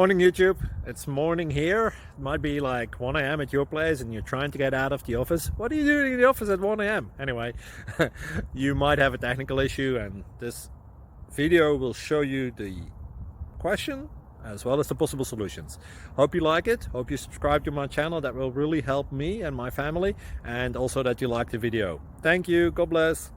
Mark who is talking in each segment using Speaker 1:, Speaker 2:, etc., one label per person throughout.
Speaker 1: Morning YouTube, it's morning here. It might be like 1 a.m. at your place and you're trying to get out of the office. What are you doing in the office at 1 a.m.? Anyway, you might have a technical issue and this video will show you the question as well as the possible solutions. Hope you like it, hope you subscribe to my channel. That will really help me and my family, and also that you like the video. Thank you, God bless.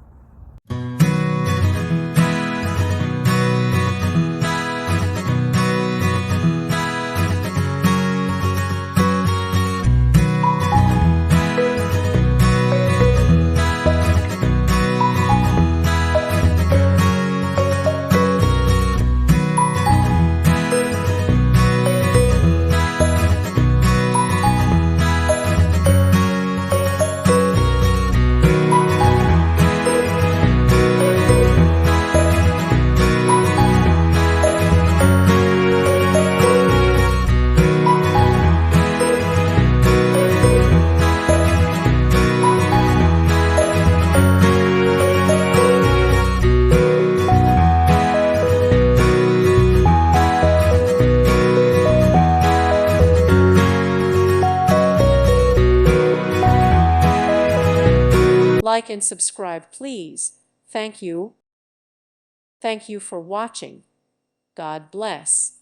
Speaker 2: Like and subscribe, please. Thank you. Thank you for watching. God bless.